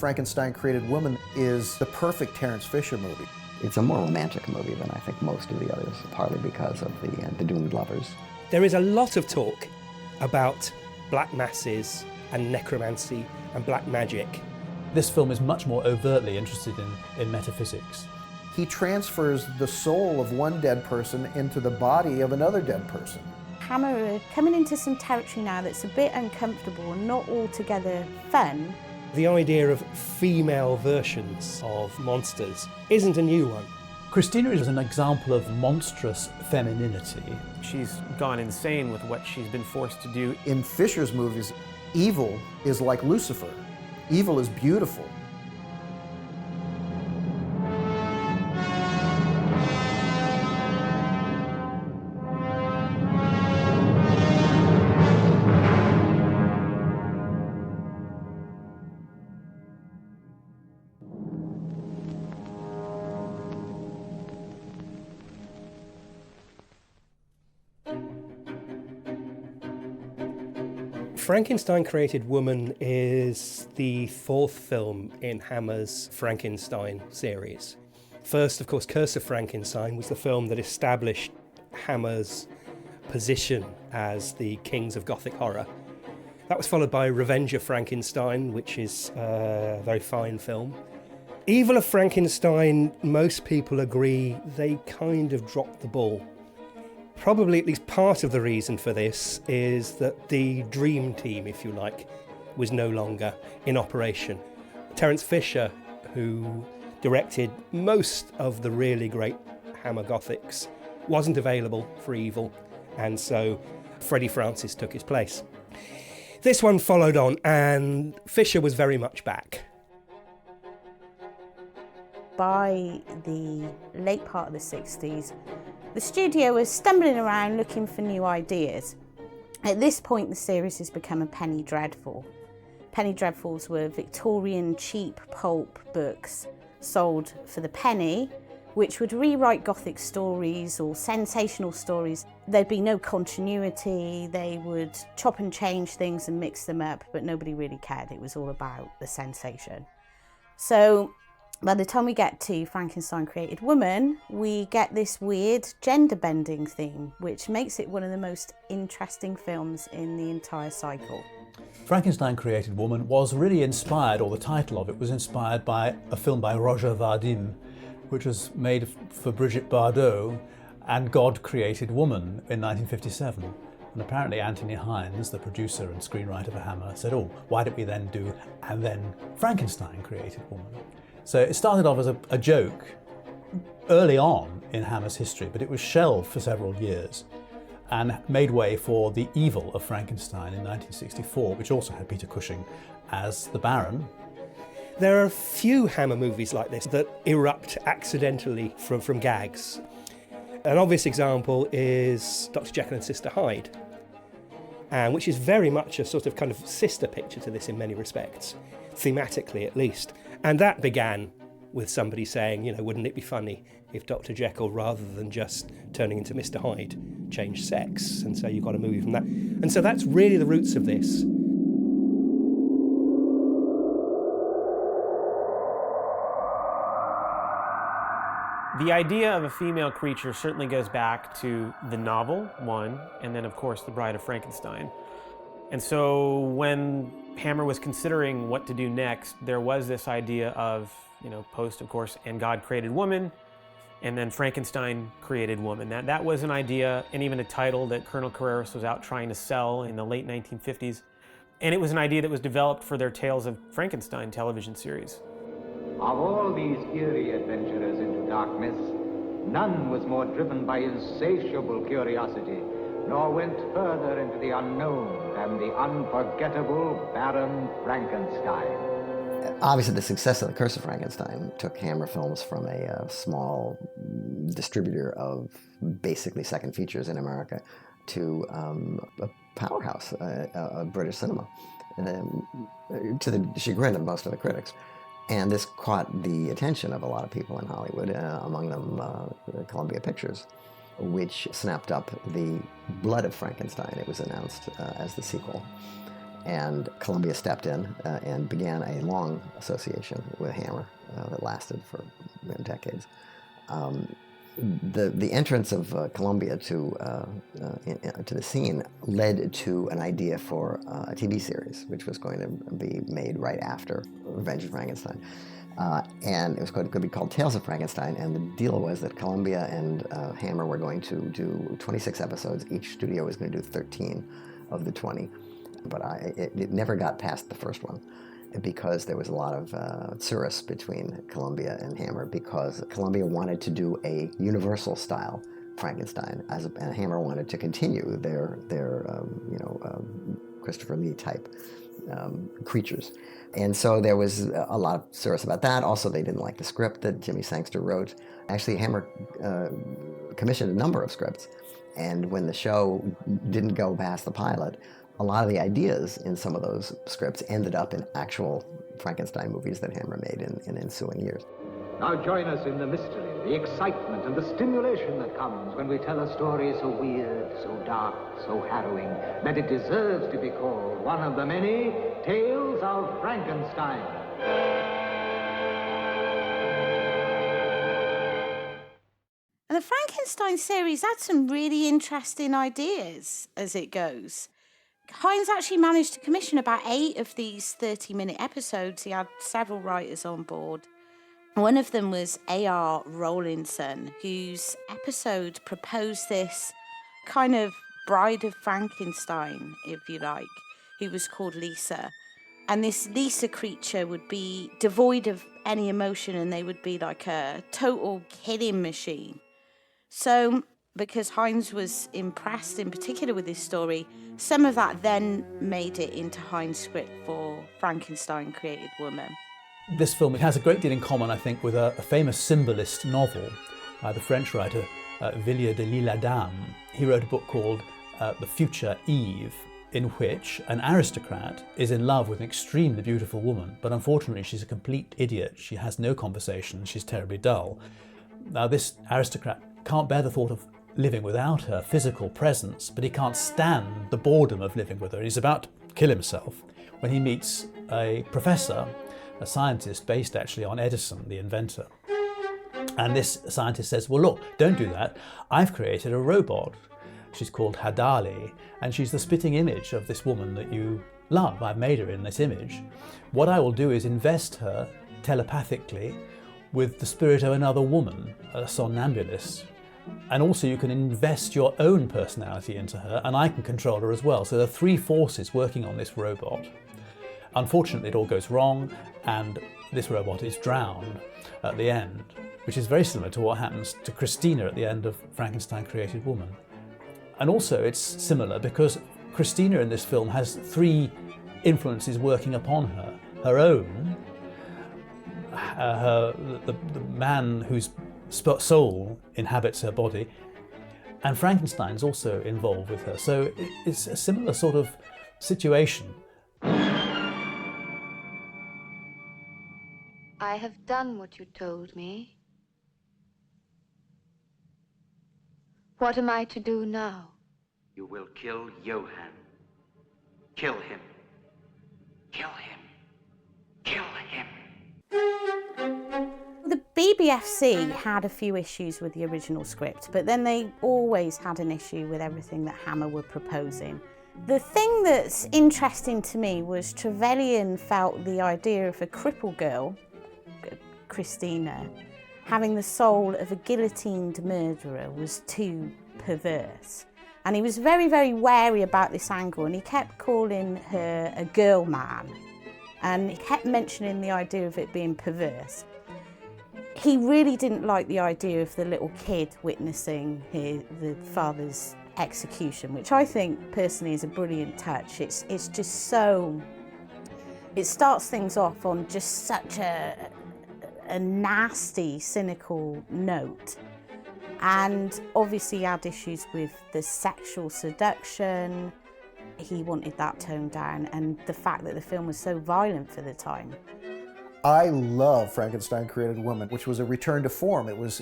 Frankenstein Created Woman is the perfect Terence Fisher movie. It's a more romantic movie than I think most of the others, partly because of the doomed lovers. There is a lot of talk about black masses and necromancy and black magic. This film is much more overtly interested in metaphysics. He transfers the soul of one dead person into the body of another dead person. Hammer are coming into some territory now that's a bit uncomfortable and not altogether fun. The idea of female versions of monsters isn't a new one. Christina is an example of monstrous femininity. She's gone insane with what she's been forced to do. In Fisher's movies, evil is like Lucifer. Evil is beautiful. Frankenstein Created Woman is the fourth film in Hammer's Frankenstein series. First, of course, Curse of Frankenstein was the film that established Hammer's position as the kings of Gothic horror. That was followed by Revenge of Frankenstein, which is a very fine film. Evil of Frankenstein, most people agree they kind of dropped the ball. Probably at least part of the reason for this is that the dream team, if you like, was no longer in operation. Terence Fisher, who directed most of the really great Hammer Gothics, wasn't available for Evil, and so Freddie Francis took his place. This one followed on, and Fisher was very much back. By the late part of the 60s, the studio was stumbling around looking for new ideas. At this point, the series has become a penny dreadful. Penny dreadfuls were Victorian cheap pulp books sold for the penny, which would rewrite Gothic stories or sensational stories. There'd be no continuity, they would chop and change things and mix them up, but nobody really cared. It was all about the sensation. So by the time we get to Frankenstein Created Woman, we get this weird gender-bending theme, which makes it one of the most interesting films in the entire cycle. Frankenstein Created Woman was really inspired, or the title of it was inspired by a film by Roger Vadim, which was made for Brigitte Bardot, and God Created Woman in 1957. And apparently Anthony Hines, the producer and screenwriter for Hammer, said, oh, why don't we then do, and then Frankenstein Created Woman. So it started off as a joke early on in Hammer's history, but it was shelved for several years and made way for The Evil of Frankenstein in 1964, which also had Peter Cushing as the Baron. There are a few Hammer movies like this that erupt accidentally from gags. An obvious example is Dr. Jekyll and Sister Hyde, which is very much a sort of kind of sister picture to this in many respects, thematically at least. And that began with somebody saying, you know, wouldn't it be funny if Dr. Jekyll, rather than just turning into Mr. Hyde, changed sex? And so you got a movie from that. And so that's really the roots of this. The idea of a female creature certainly goes back to the novel, one, and then of course The Bride of Frankenstein. And so when Hammer was considering what to do next, there was this idea of, post, of course, and God Created Woman, and then Frankenstein Created Woman. That was an idea and even a title that Colonel Carreras was out trying to sell in the late 1950s. And it was an idea that was developed for their Tales of Frankenstein television series. Of all these eerie adventurers into darkness, none was more driven by insatiable curiosity, nor went further into the unknown than the unforgettable Baron Frankenstein. Obviously, the success of The Curse of Frankenstein took Hammer Films from a small distributor of basically second features in America to a powerhouse, of British cinema, to the chagrin of most of the critics. And this caught the attention of a lot of people in Hollywood, among them Columbia Pictures, which snapped up The Blood of Frankenstein. It was announced as the sequel. And Columbia stepped in and began a long association with Hammer that lasted for decades. The entrance of Columbia to the scene led to an idea for a TV series, which was going to be made right after Revenge of Frankenstein. And it was going to be called Tales of Frankenstein, and the deal was that Columbia and Hammer were going to do 26 episodes. Each studio was going to do 13 of the 20. But it never got past the first one because there was a lot of tsuris between Columbia and Hammer, because Columbia wanted to do a Universal-style Frankenstein, and Hammer wanted to continue their Christopher Lee type creatures. And so there was a lot of tsuris about that. Also, they didn't like the script that Jimmy Sangster wrote. Actually, Hammer commissioned a number of scripts, and when the show didn't go past the pilot, a lot of the ideas in some of those scripts ended up in actual Frankenstein movies that Hammer made in ensuing years. Now join us in the mystery, the excitement, and the stimulation that comes when we tell a story so weird, so dark, so harrowing, that it deserves to be called one of the many Tales of Frankenstein. And the Frankenstein series had some really interesting ideas as it goes. Hines actually managed to commission about 8 of these 30-minute episodes. He had several writers on board. One of them was A.R. Rowlinson, whose episode proposed this kind of bride of Frankenstein, if you like, who was called Lisa. And this Lisa creature would be devoid of any emotion, and they would be like a total killing machine. So, because Hines was impressed in particular with this story, some of that then made it into Hines' script for Frankenstein Created Woman. This film has a great deal in common, I think, with a famous symbolist novel by the French writer Villiers de l'Isle-Adam. He wrote a book called The Future Eve, in which an aristocrat is in love with an extremely beautiful woman, but unfortunately she's a complete idiot. She has no conversation, she's terribly dull. Now, this aristocrat can't bear the thought of living without her physical presence, but he can't stand the boredom of living with her. He's about to kill himself when he meets a professor, a scientist based actually on Edison, the inventor. And this scientist says, well, look, don't do that. I've created a robot. She's called Hadali, and she's the spitting image of this woman that you love. I've made her in this image. What I will do is invest her telepathically with the spirit of another woman, a somnambulist. And also you can invest your own personality into her, and I can control her as well. So there are 3 forces working on this robot. Unfortunately, it all goes wrong, and this robot is drowned at the end, which is very similar to what happens to Christina at the end of Frankenstein Created Woman. And also it's similar because Christina in this film has 3 influences working upon her. Her own, the man whose soul inhabits her body, and Frankenstein's also involved with her. So it's a similar sort of situation. I have done what you told me. What am I to do now? You will kill Johann. Kill him. Kill him. Kill him. The BBFC had a few issues with the original script, but then they always had an issue with everything that Hammer were proposing. The thing that's interesting to me was Trevelyan felt the idea of a cripple girl, Christina, having the soul of a guillotined murderer was too perverse. And he was very, very wary about this angle, and he kept calling her a girl man. And he kept mentioning the idea of it being perverse. He really didn't like the idea of the little kid witnessing the father's execution, which I think personally is a brilliant touch. It's just so, it starts things off on just such a nasty, cynical note. And obviously he had issues with the sexual seduction. He wanted that toned down, and the fact that the film was so violent for the time. I love Frankenstein Created Woman, which was a return to form. It was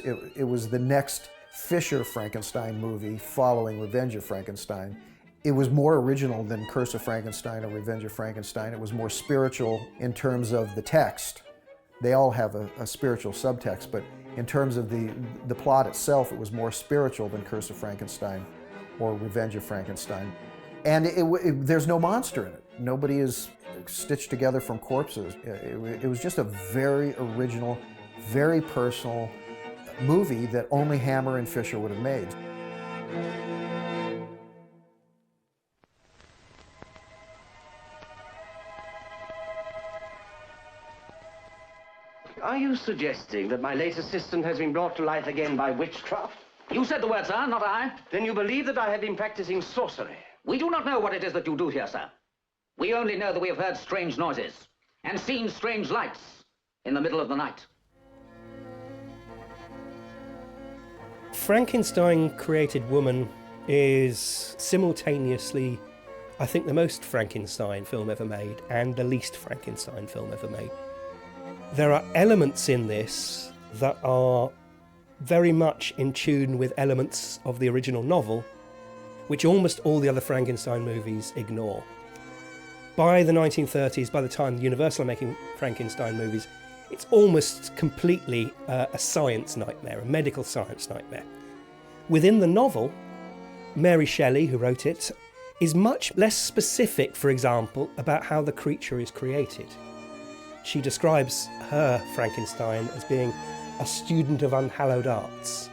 the next Fisher Frankenstein movie following Revenge of Frankenstein. It was more original than Curse of Frankenstein or Revenge of Frankenstein. It was more spiritual in terms of the text. They all have a spiritual subtext, but in terms of the plot itself, it was more spiritual than Curse of Frankenstein or Revenge of Frankenstein. And there's no monster in it. Nobody is stitched together from corpses. It was just a very original, very personal movie that only Hammer and Fisher would have made. Are you suggesting that my late assistant has been brought to life again by witchcraft? You said the word, sir, not I. Then you believe that I have been practicing sorcery? We do not know what it is that you do here, sir. We only know that we have heard strange noises and seen strange lights in the middle of the night. Frankenstein Created Woman is simultaneously, I think, the most Frankenstein film ever made and the least Frankenstein film ever made. There are elements in this that are very much in tune with elements of the original novel, which almost all the other Frankenstein movies ignore. By the 1930s, by the time Universal are making Frankenstein movies, it's almost completely a science nightmare, a medical science nightmare. Within the novel, Mary Shelley, who wrote it, is much less specific, for example, about how the creature is created. She describes her Frankenstein as being a student of unhallowed arts.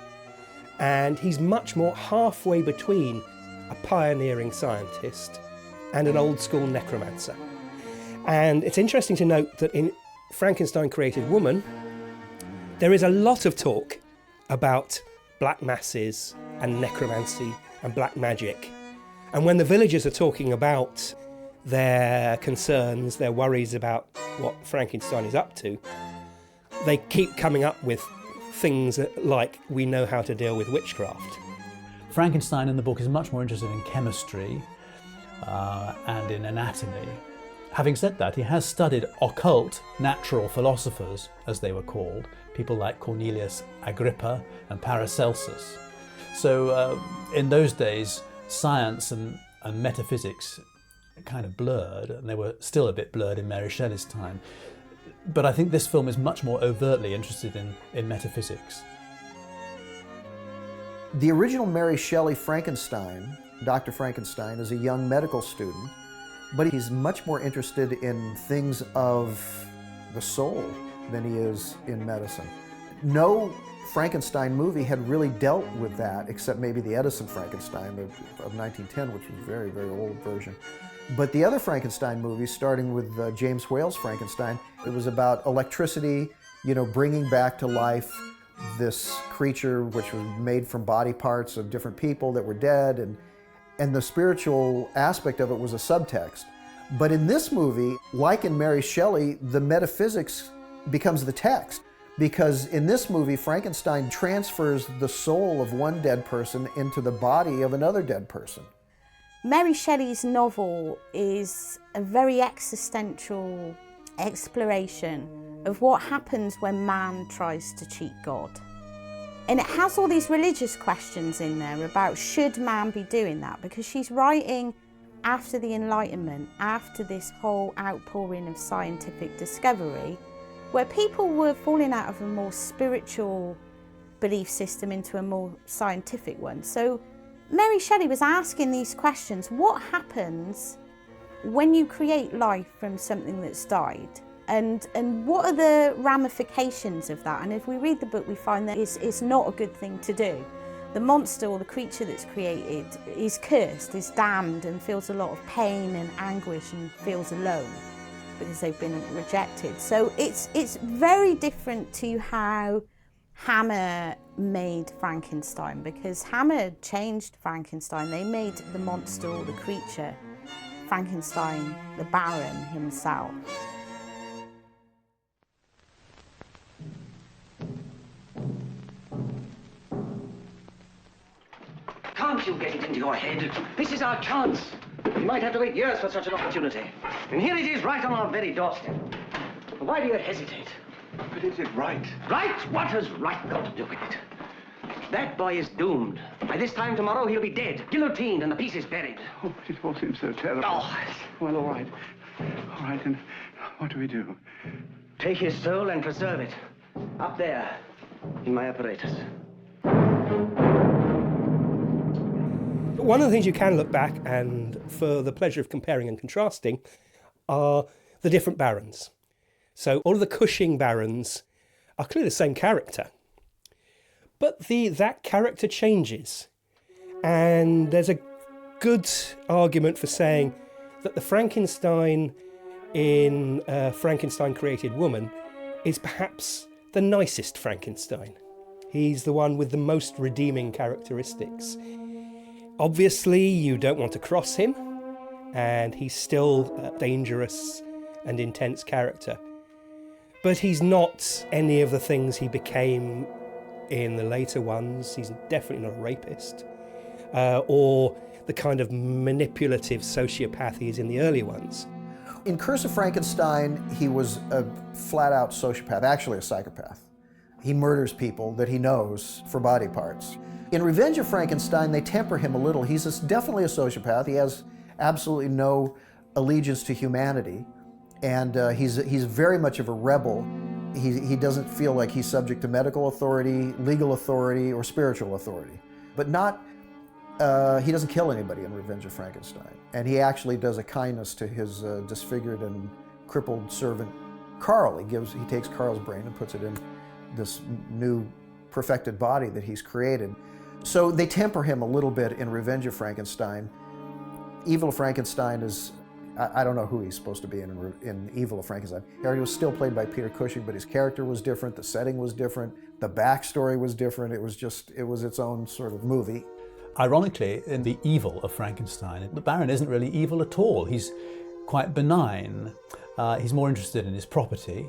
And he's much more halfway between a pioneering scientist and an old-school necromancer. And it's interesting to note that in Frankenstein Created Woman, there is a lot of talk about black masses and necromancy and black magic. And when the villagers are talking about their concerns, their worries about what Frankenstein is up to, they keep coming up with things like, we know how to deal with witchcraft. Frankenstein in the book is much more interested in chemistry and in anatomy. Having said that, he has studied occult natural philosophers, as they were called, people like Cornelius Agrippa and Paracelsus. So in those days, science and metaphysics kind of blurred, and they were still a bit blurred in Mary Shelley's time. But I think this film is much more overtly interested in metaphysics. The original Mary Shelley Frankenstein, Dr. Frankenstein, is a young medical student, but he's much more interested in things of the soul than he is in medicine. No Frankenstein movie had really dealt with that, except maybe the Edison Frankenstein of 1910, which was a very, very old version. But the other Frankenstein movies, starting with James Whale's Frankenstein, it was about electricity, bringing back to life this creature which was made from body parts of different people that were dead, and the spiritual aspect of it was a subtext. But in this movie, like in Mary Shelley, the metaphysics becomes the text. Because in this movie, Frankenstein transfers the soul of one dead person into the body of another dead person. Mary Shelley's novel is a very existential exploration of what happens when man tries to cheat God. And it has all these religious questions in there about should man be doing that, because she's writing after the Enlightenment, after this whole outpouring of scientific discovery, where people were falling out of a more spiritual belief system into a more scientific one. So Mary Shelley was asking these questions. What happens when you create life from something that's died? And what are the ramifications of that? And if we read the book, we find that it's not a good thing to do. The monster or the creature that's created is cursed, is damned, and feels a lot of pain and anguish and feels alone because they've been rejected. So it's very different to how Hammer made Frankenstein, because Hammer changed Frankenstein. They made the monster or the creature Frankenstein, the Baron himself. Can't you get it into your head? This is our chance. We might have to wait years for such an opportunity. And here it is, right on our very doorstep. Why do you hesitate? But is it right? Right? What has right got to do with it? That boy is doomed. By this time tomorrow, he'll be dead, guillotined, and the pieces buried. Oh, it all seems so terrible. Oh. Well, all right. All right, then what do we do? Take his soul and preserve it. Up there, in my apparatus. One of the things you can look back and, for the pleasure of comparing and contrasting, are the different barons. So all of the Cushing barons are clearly the same character, but that character changes. And there's a good argument for saying that the Frankenstein in Frankenstein Created Woman is perhaps the nicest Frankenstein. He's the one with the most redeeming characteristics. Obviously, you don't want to cross him, and he's still a dangerous and intense character. But he's not any of the things he became in the later ones. He's definitely not a rapist, or the kind of manipulative sociopath he is in the earlier ones. In Curse of Frankenstein, he was a flat-out sociopath, actually a psychopath. He murders people that he knows for body parts. In Revenge of Frankenstein, they temper him a little. He's definitely a sociopath. He has absolutely no allegiance to humanity, and he's very much of a rebel. He doesn't feel like he's subject to medical authority, legal authority, or spiritual authority. But he doesn't kill anybody in Revenge of Frankenstein. And he actually does a kindness to his disfigured and crippled servant, Carl. He takes Carl's brain and puts it in this new perfected body that he's created. So they temper him a little bit in Revenge of Frankenstein. Evil Frankenstein is, I don't know who he's supposed to be in Evil of Frankenstein. He was still played by Peter Cushing, but his character was different, the setting was different, the backstory was different. It was its own sort of movie. Ironically, in the Evil of Frankenstein, the Baron isn't really evil at all. He's quite benign. He's more interested in his property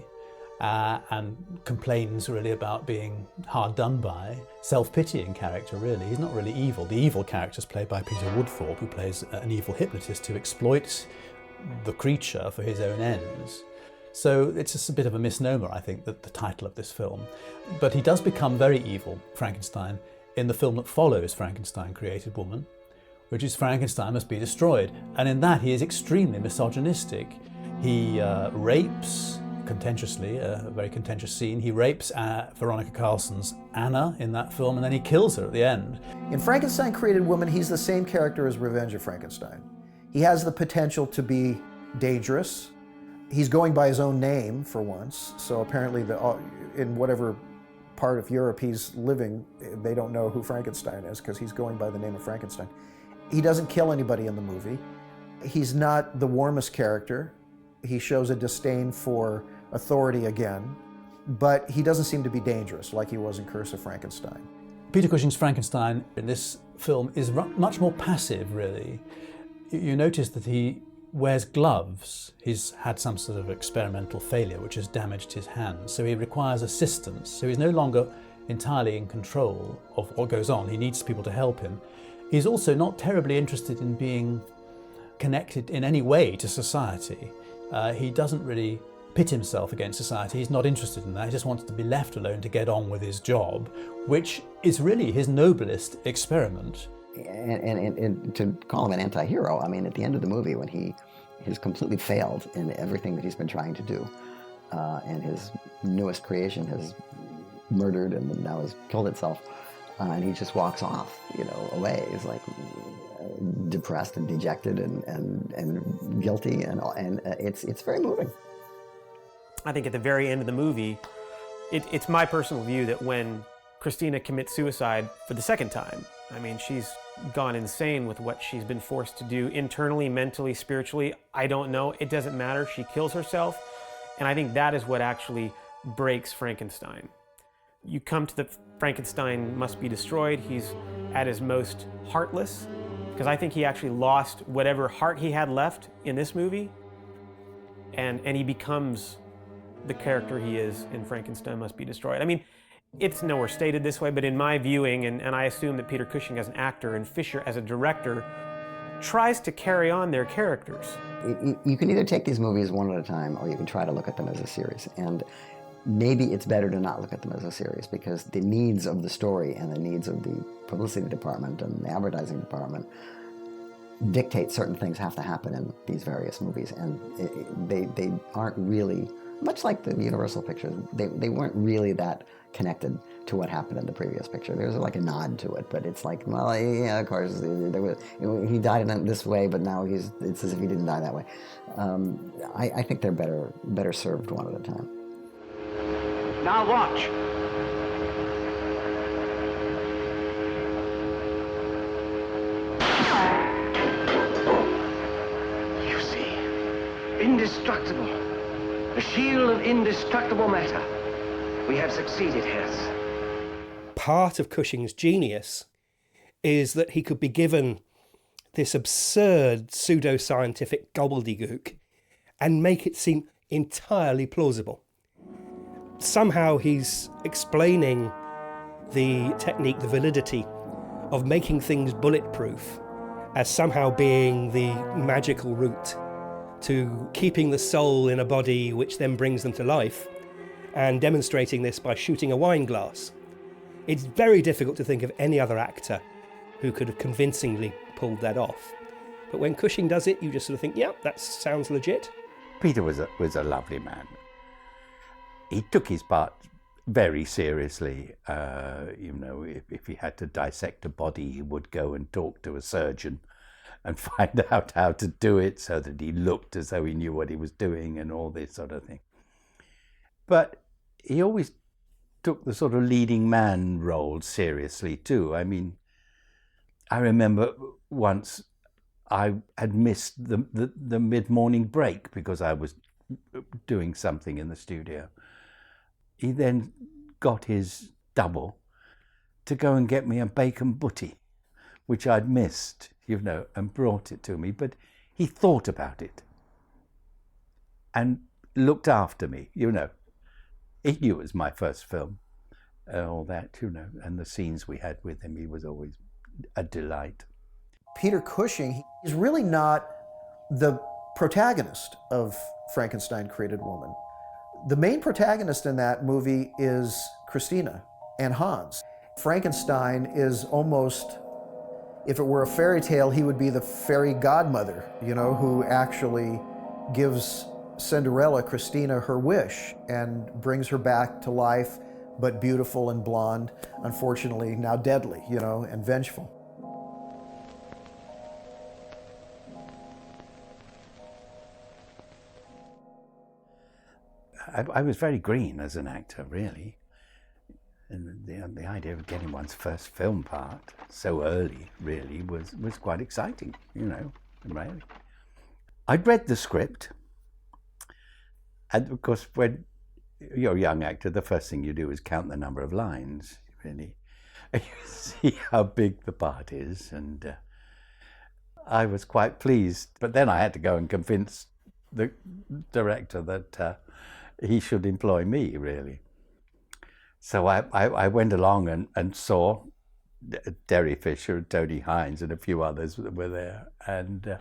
and complains really about being hard done by. Self-pitying character, really. He's not really evil. The evil character is played by Peter Woodthorpe, who plays an evil hypnotist who exploits the creature for his own ends. So it's just a bit of a misnomer, I think, that the title of this film. But he does become very evil, Frankenstein, in the film that follows Frankenstein Created Woman, which is Frankenstein Must Be Destroyed. And in that he is extremely misogynistic. He rapes, contentiously, a very contentious scene, he rapes Veronica Carlson's Anna in that film, and then he kills her at the end. In Frankenstein Created Woman, he's the same character as Revenge of Frankenstein. He has the potential to be dangerous. He's going by his own name for once, so apparently in whatever part of Europe he's living, they don't know who Frankenstein is because he's going by the name of Frankenstein. He doesn't kill anybody in the movie. He's not the warmest character. He shows a disdain for authority again, but he doesn't seem to be dangerous like he was in Curse of Frankenstein. Peter Cushing's Frankenstein in this film is much more passive, really. You notice that he wears gloves. He's had some sort of experimental failure which has damaged his hands, so he requires assistance. So he's no longer entirely in control of what goes on. He needs people to help him. He's also not terribly interested in being connected in any way to society. He doesn't really pit himself against society. He's not interested in that. He just wants to be left alone to get on with his job, which is really his noblest experiment. And to call him an anti-hero, I mean, at the end of the movie, when he has completely failed in everything that he's been trying to do, and his newest creation has murdered and now has killed itself, and he just walks off, away. He's like depressed and dejected and guilty, and it's very moving. I think at the very end of the movie, it's my personal view that when Christina commits suicide for the second time, I mean, she's gone insane with what she's been forced to do internally, mentally, spiritually. I don't know. It doesn't matter. She kills herself. And I think that is what actually breaks Frankenstein. You come to the Frankenstein Must Be Destroyed. He's at his most heartless, because I think he actually lost whatever heart he had left in this movie. And he becomes the character he is in Frankenstein Must Be Destroyed. I mean, it's nowhere stated this way, but in my viewing, and I assume that Peter Cushing as an actor and Fisher as a director tries to carry on their characters. You can either take these movies one at a time, or you can try to look at them as a series. And maybe it's better to not look at them as a series, because the needs of the story and the needs of the publicity department and the advertising department dictate certain things have to happen in these various movies, and they aren't really, much like the Universal pictures, they weren't really that connected to what happened in the previous picture. There's like a nod to it, but it's like, well, yeah, of course, he died in this way, but now it's as if he didn't die that way. I think they're better served one at a time. Now watch. You see, indestructible. A shield of indestructible matter. We have succeeded, Harris. Part of Cushing's genius is that he could be given this absurd pseudoscientific gobbledygook and make it seem entirely plausible. Somehow he's explaining the technique, the validity of making things bulletproof as somehow being the magical route to keeping the soul in a body which then brings them to life, and demonstrating this by shooting a wine glass. It's very difficult to think of any other actor who could have convincingly pulled that off. But when Cushing does it, you just sort of think, yeah, that sounds legit. Peter was a lovely man. He took his part very seriously. You know, if he had to dissect a body, he would go and talk to a surgeon and find out how to do it so that he looked as though he knew what he was doing and all this sort of thing. But he always took the sort of leading man role seriously too. I mean, I remember once I had missed the mid-morning break because I was doing something in the studio. He then got his double to go and get me a bacon butty, which I'd missed, you know, and brought it to me. But he thought about it and looked after me, you know. He knew it was my first film, all that, you know, and the scenes we had with him, he was always a delight. Peter Cushing is really not the protagonist of Frankenstein Created Woman. The main protagonist in that movie is Christina and Hans. Frankenstein is almost, if it were a fairy tale, he would be the fairy godmother, you know, who actually gives Cinderella, Christina, her wish and brings her back to life, but beautiful and blonde, unfortunately now deadly, you know, and vengeful. I was very green as an actor, really. And the idea of getting one's first film part so early, really, was quite exciting, you know, really. I'd read the script, and of course, when you're a young actor, the first thing you do is count the number of lines, really. And you see how big the part is, and I was quite pleased. But then I had to go and convince the director that he should employ me, really. So I went along and saw Derry Fisher and Tony Hines and a few others that were there. And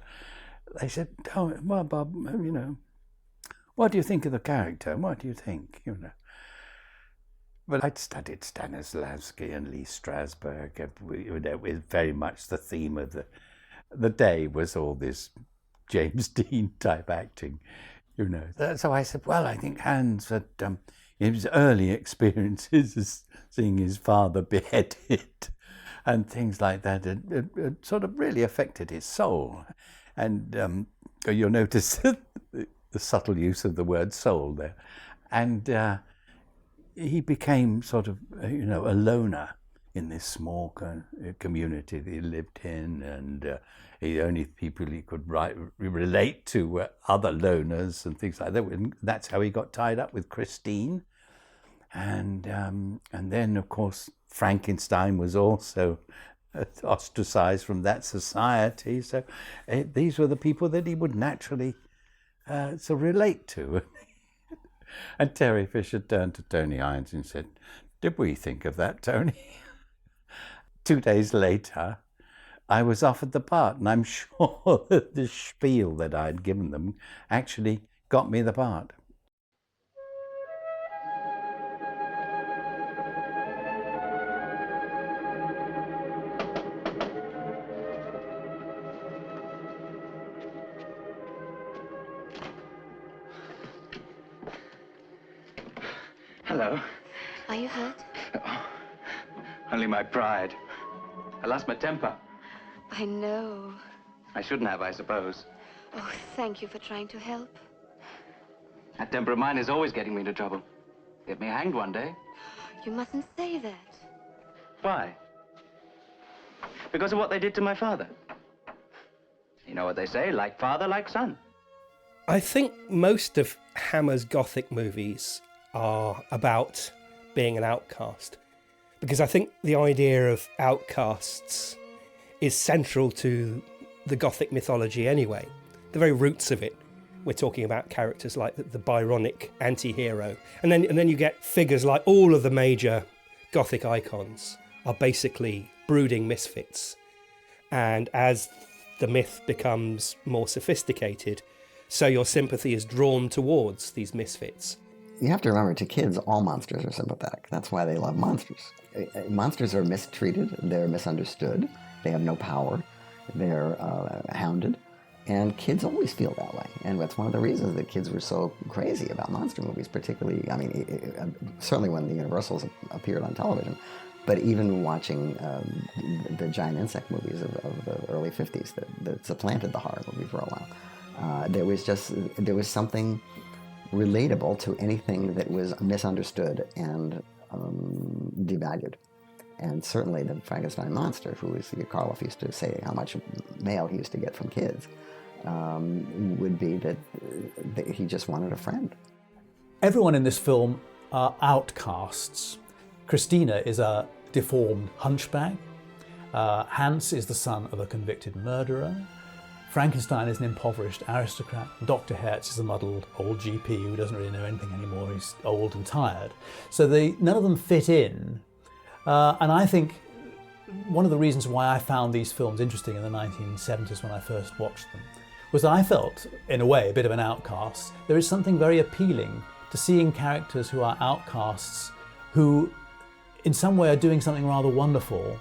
they said, "Oh, well, Bob, you know, what do you think of the character? What do you think?" You know. But I'd studied Stanislavski and Lee Strasberg. It was very much the theme of the day was all this James Dean type acting, you know. So I said, well, I think Hans had his early experiences as seeing his father beheaded and things like that, it sort of really affected his soul. And you'll notice the subtle use of the word soul there. And he became sort of, you know, a loner in this small community that he lived in, and the only people he could relate to were other loners and things like that. And that's how he got tied up with Christine. And then, of course, Frankenstein was also ostracized from that society. So these were the people that he would naturally relate to. And Terry Fisher turned to Tony Hines and said, "Did we think of that, Tony?" 2 days later, I was offered the part, and I'm sure that the spiel that I'd given them actually got me the part. Hello. Are you hurt? Oh, only my pride. I lost my temper. I know. I shouldn't have, I suppose. Oh, thank you for trying to help. That temper of mine is always getting me into trouble. Get me hanged one day. You mustn't say that. Why? Because of what they did to my father. You know what they say, like father, like son. I think most of Hammer's Gothic movies are about being an outcast, because I think the idea of outcasts is central to the Gothic mythology anyway. The very roots of it. We're talking about characters like the Byronic anti-hero. And then you get figures like all of the major Gothic icons are basically brooding misfits. And as the myth becomes more sophisticated, so your sympathy is drawn towards these misfits. You have to remember, to kids, all monsters are sympathetic. That's why they love monsters. Monsters are mistreated, they're misunderstood, they have no power, they're hounded, and kids always feel that way. And that's one of the reasons that kids were so crazy about monster movies, particularly, I mean, certainly when the Universals appeared on television, but even watching the giant insect movies of the early 50s that supplanted the horror movie for a while. There was something relatable to anything that was misunderstood and devalued. And certainly the Frankenstein monster, who is, Karloff used to say how much mail he used to get from kids, would be that he just wanted a friend. Everyone in this film are outcasts. Christina is a deformed hunchback. Hans is the son of a convicted murderer. Frankenstein is an impoverished aristocrat. Dr. Hertz is a muddled old GP who doesn't really know anything anymore. He's old and tired. So none of them fit in. And I think one of the reasons why I found these films interesting in the 1970s when I first watched them was that I felt, in a way, a bit of an outcast. There is something very appealing to seeing characters who are outcasts who, in some way, are doing something rather wonderful.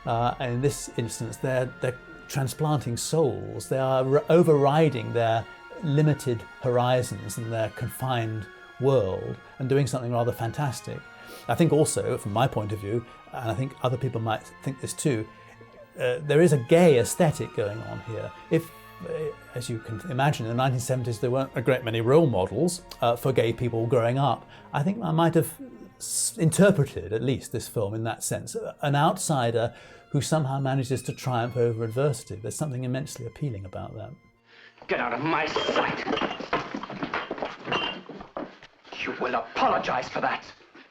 And in this instance, they're transplanting souls. They are overriding their limited horizons and their confined world and doing something rather fantastic. I think also, from my point of view, and I think other people might think this too, there is a gay aesthetic going on here. If, as you can imagine, in the 1970s there weren't a great many role models for gay people growing up, I think I might have interpreted, at least, this film in that sense. An outsider who somehow manages to triumph over adversity. There's something immensely appealing about that. Get out of my sight! You will apologize for that.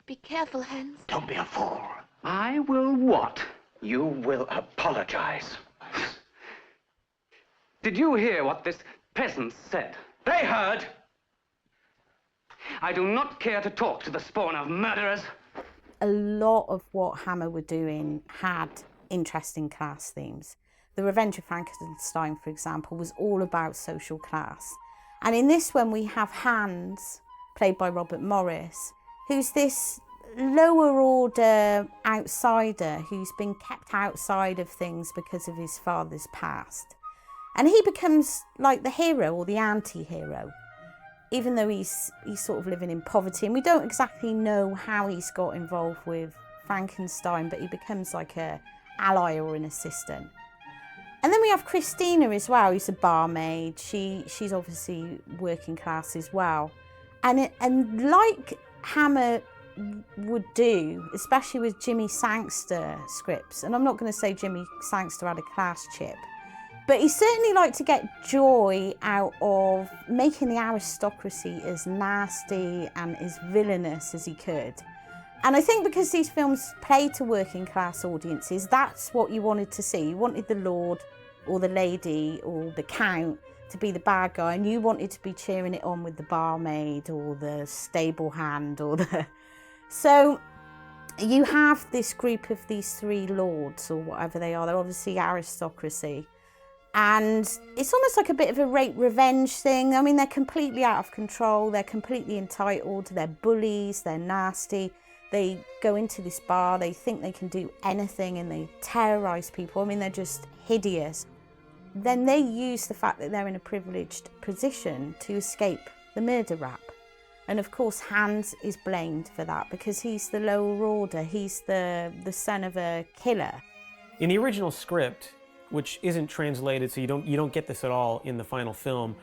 Be careful, Hans. Don't be a fool. I will what? You will apologize. Did you hear what this peasant said? They heard! I do not care to talk to the spawn of murderers. A lot of what Hammer were doing had interesting class themes. The Revenge of Frankenstein, for example, was all about social class. And in this one we have Hans, played by Robert Morris, who's this lower order outsider who's been kept outside of things because of his father's past. And he becomes like the hero or the anti-hero, even though he's sort of living in poverty. And we don't exactly know how he's got involved with Frankenstein, but he becomes like a ally or an assistant. And then we have Christina as well, who's a barmaid. She's obviously working class as well. And like Hammer would do, especially with Jimmy Sangster scripts, and I'm not going to say Jimmy Sangster had a class chip, but he certainly liked to get joy out of making the aristocracy as nasty and as villainous as he could. And I think because these films play to working class audiences, that's what you wanted to see. You wanted the lord or the lady or the count to be the bad guy, and you wanted to be cheering it on with the barmaid or the stable hand or the... So you have this group of these three lords or whatever they are. They're obviously aristocracy. And it's almost like a bit of a rape revenge thing. I mean, they're completely out of control. They're completely entitled. They're bullies. They're nasty. They go into this bar. They think they can do anything and they terrorize people. I mean, they're just hideous. Then they use the fact that they're in a privileged position to escape the murder rap. And of course Hans is blamed for that because he's the lower order, he's the son of a killer. In the original script, which isn't translated, so you don't get this at all in the final film,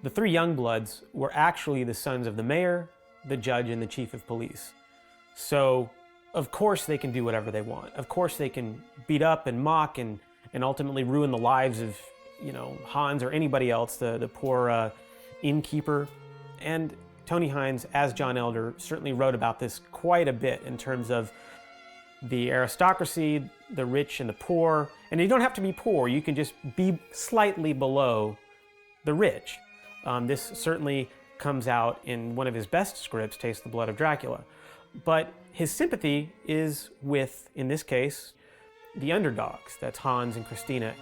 the three Youngbloods were actually the sons of the mayor, the judge, and the chief of police. So, of course they can do whatever they want. Of course they can beat up and mock and ultimately ruin the lives of, Hans or anybody else, the poor innkeeper. And Tony Hines, as John Elder, certainly wrote about this quite a bit in terms of the aristocracy, the rich and the poor. And you don't have to be poor, you can just be slightly below the rich. This certainly comes out in one of his best scripts, Taste the Blood of Dracula. But his sympathy is with, in this case, the underdogs. That's Hans and Christina.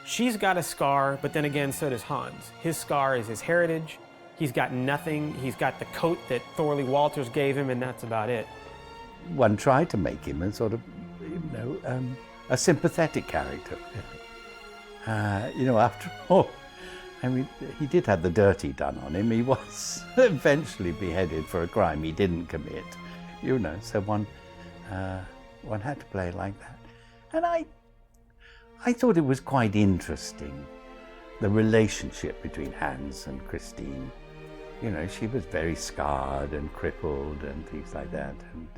She's got a scar, but then again, so does Hans. His scar is his heritage. He's got nothing. He's got the coat that Thorley Walters gave him, and that's about it. One tried to make him a sort of, a sympathetic character. After all, he did have the dirty done on him. He was eventually beheaded for a crime he didn't commit, so one had to play it like that. And I thought it was quite interesting, the relationship between Hans and Christine. She was very scarred and crippled and things like that. And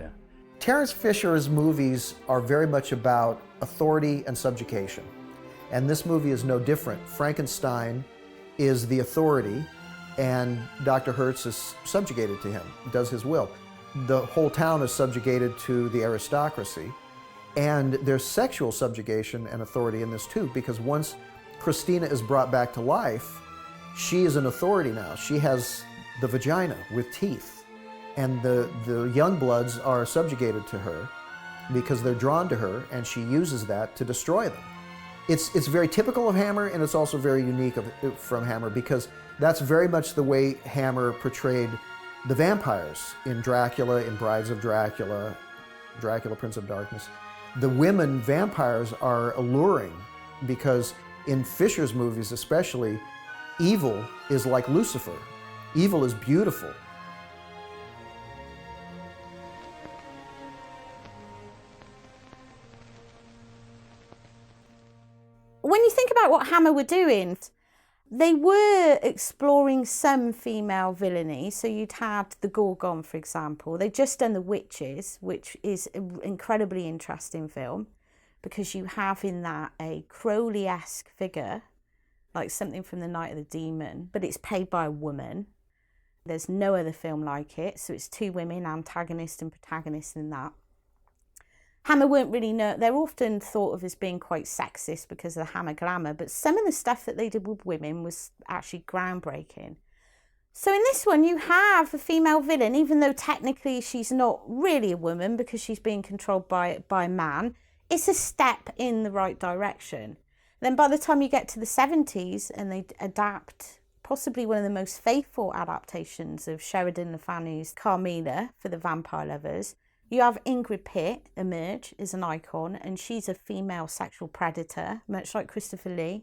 Terence Fisher's movies are very much about authority and subjugation. And this movie is no different. Frankenstein is the authority, and Dr. Hertz is subjugated to him, does his will. The whole town is subjugated to the aristocracy, and there's sexual subjugation and authority in this too, because once Christina is brought back to life, she is an authority now. She has the vagina with teeth, and the Youngbloods are subjugated to her because they're drawn to her, and she uses that to destroy them. It's very typical of Hammer, and it's also very unique from Hammer, because that's very much the way Hammer portrayed the vampires in Dracula, in Brides of Dracula, Dracula, Prince of Darkness. The women vampires are alluring because in Fisher's movies especially, evil is like Lucifer. Evil is beautiful. When you think about what Hammer were doing, they were exploring some female villainy. So you'd had the Gorgon, for example. They'd just done The Witches, which is an incredibly interesting film because you have in that a Crowley-esque figure, like something from The Night of the Demon, but it's played by a woman. There's no other film like it. So it's two women, antagonist and protagonist in that. Hammer weren't really they're often thought of as being quite sexist because of the Hammer glamour, but some of the stuff that they did with women was actually groundbreaking. So in this one, you have a female villain, even though technically she's not really a woman because she's being controlled by a man. It's a step in the right direction. Then by the time you get to the 70s and they adapt possibly one of the most faithful adaptations of Sheridan Le Fanu's Carmilla for the vampire lovers, you have Ingrid Pitt emerge as an icon, and she's a female sexual predator, much like Christopher Lee.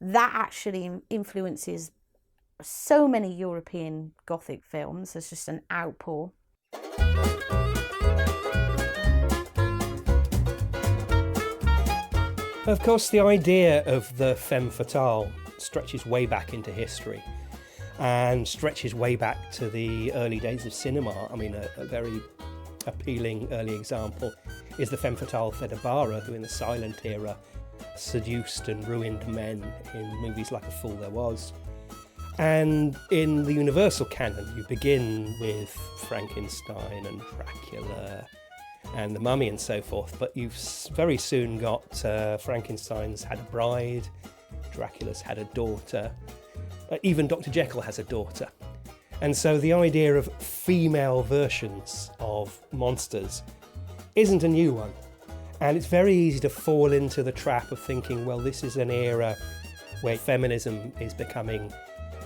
That actually influences so many European Gothic films. There's just an outpour. Of course, the idea of the femme fatale stretches way back into history and stretches way back to the early days of cinema. I mean, a very appealing early example is the femme fatale Theda Bara, who in the silent era seduced and ruined men in movies like A Fool There Was. And in the Universal canon, you begin with Frankenstein and Dracula and the Mummy and so forth, but you've very soon got Frankenstein's had a bride, Dracula's had a daughter, even Dr. Jekyll has a daughter. And so the idea of female versions of monsters isn't a new one. And it's very easy to fall into the trap of thinking, well, this is an era where feminism is becoming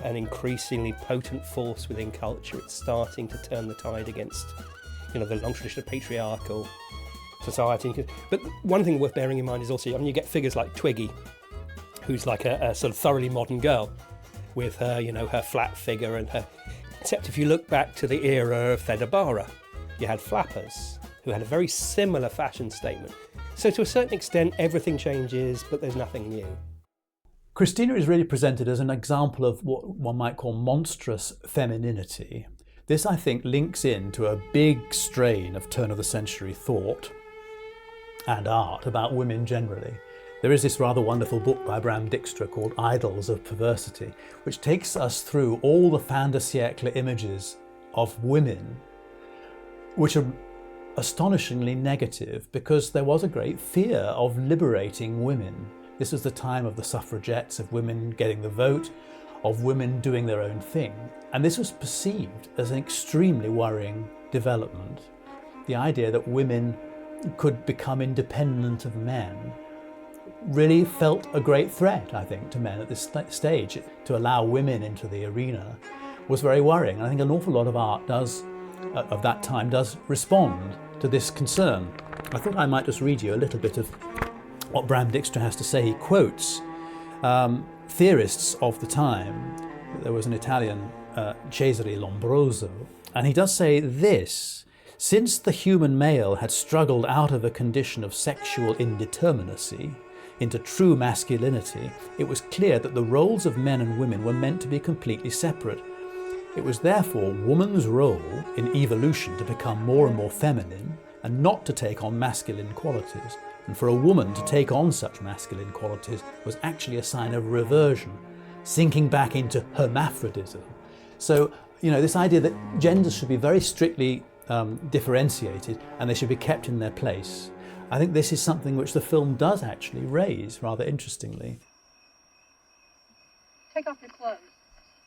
an increasingly potent force within culture. It's starting to turn the tide against, the long tradition of patriarchal society. But one thing worth bearing in mind is also, you get figures like Twiggy, who's like a sort of thoroughly modern girl with her, her flat figure and her. Except if you look back to the era of Thedabara, you had flappers who had a very similar fashion statement. So to a certain extent, everything changes, but there's nothing new. Christina is really presented as an example of what one might call monstrous femininity. This, I think, links into a big strain of turn-of-the-century thought and art about women generally. There is this rather wonderful book by Bram Dijkstra called Idols of Perversity, which takes us through all the fin de siècle images of women, which are astonishingly negative because there was a great fear of liberating women. This was the time of the suffragettes, of women getting the vote, of women doing their own thing. And this was perceived as an extremely worrying development. The idea that women could become independent of men really felt a great threat, I think, to men at this stage. To allow women into the arena was very worrying. And I think an awful lot of art of that time does respond to this concern. I thought I might just read you a little bit of what Bram Dijkstra has to say. He quotes theorists of the time. There was an Italian, Cesare Lombroso, and he does say this: since the human male had struggled out of a condition of sexual indeterminacy into true masculinity, it was clear that the roles of men and women were meant to be completely separate. It was therefore woman's role in evolution to become more and more feminine and not to take on masculine qualities. And for a woman to take on such masculine qualities was actually a sign of reversion, sinking back into hermaphrodism. So, this idea that genders should be very strictly differentiated and they should be kept in their place. I think this is something which the film does actually raise rather interestingly. Take off your clothes.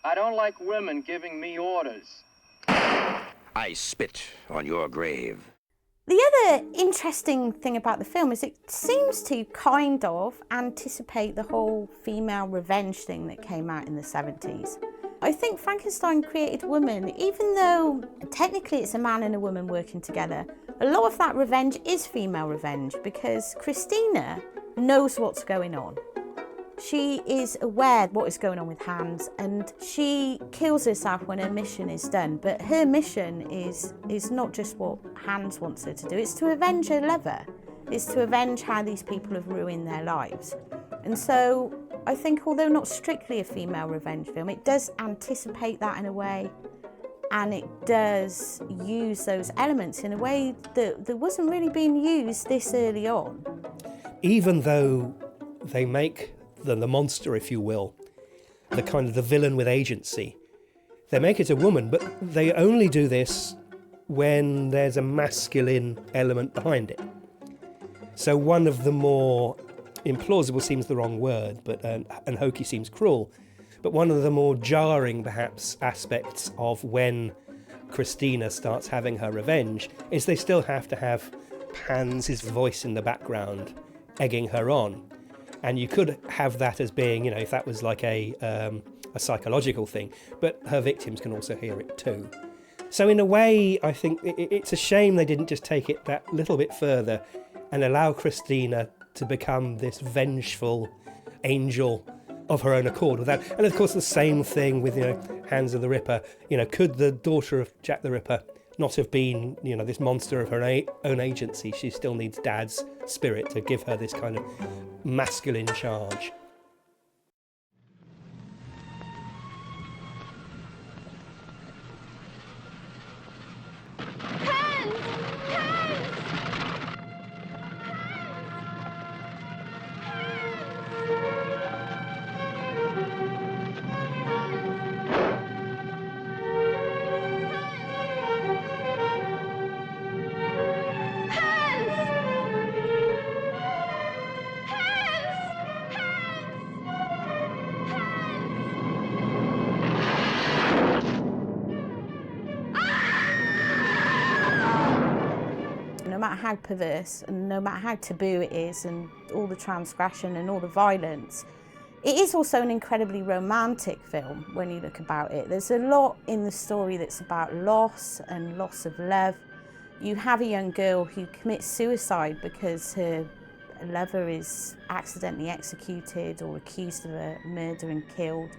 I don't like women giving me orders. I spit on your grave. The other interesting thing about the film is it seems to kind of anticipate the whole female revenge thing that came out in the 70s. I think Frankenstein created woman, even though technically it's a man and a woman working together, a lot of that revenge is female revenge because Christina knows what's going on. She is aware of what is going on with Hans and she kills herself when her mission is done. But her mission is not just what Hans wants her to do, it's to avenge her lover. It's to avenge how these people have ruined their lives. And so I think although not strictly a female revenge film, it does anticipate that in a way. And it does use those elements in a way that wasn't really being used this early on. Even though they make the monster, if you will, the kind of the villain with agency, they make it a woman, but they only do this when there's a masculine element behind it. So one of the more implausible seems the wrong word, but and hokey seems cruel, but one of the more jarring perhaps aspects of when Christina starts having her revenge is they still have to have Hans' voice in the background egging her on. And you could have that as being, if that was like a psychological thing, but her victims can also hear it too. So in a way, I think it's a shame they didn't just take it that little bit further and allow Christina to become this vengeful angel of her own accord. Without, and of course the same thing with, Hans of the Ripper. Could the daughter of Jack the Ripper not have been, this monster of her own agency? She still needs Dad's spirit to give her this kind of masculine charge. No matter how perverse and no matter how taboo it is and all the transgression and all the violence, it is also an incredibly romantic film when you look about it. There's a lot in the story that's about loss and loss of love. You have a young girl who commits suicide because her lover is accidentally executed or accused of a murder and killed.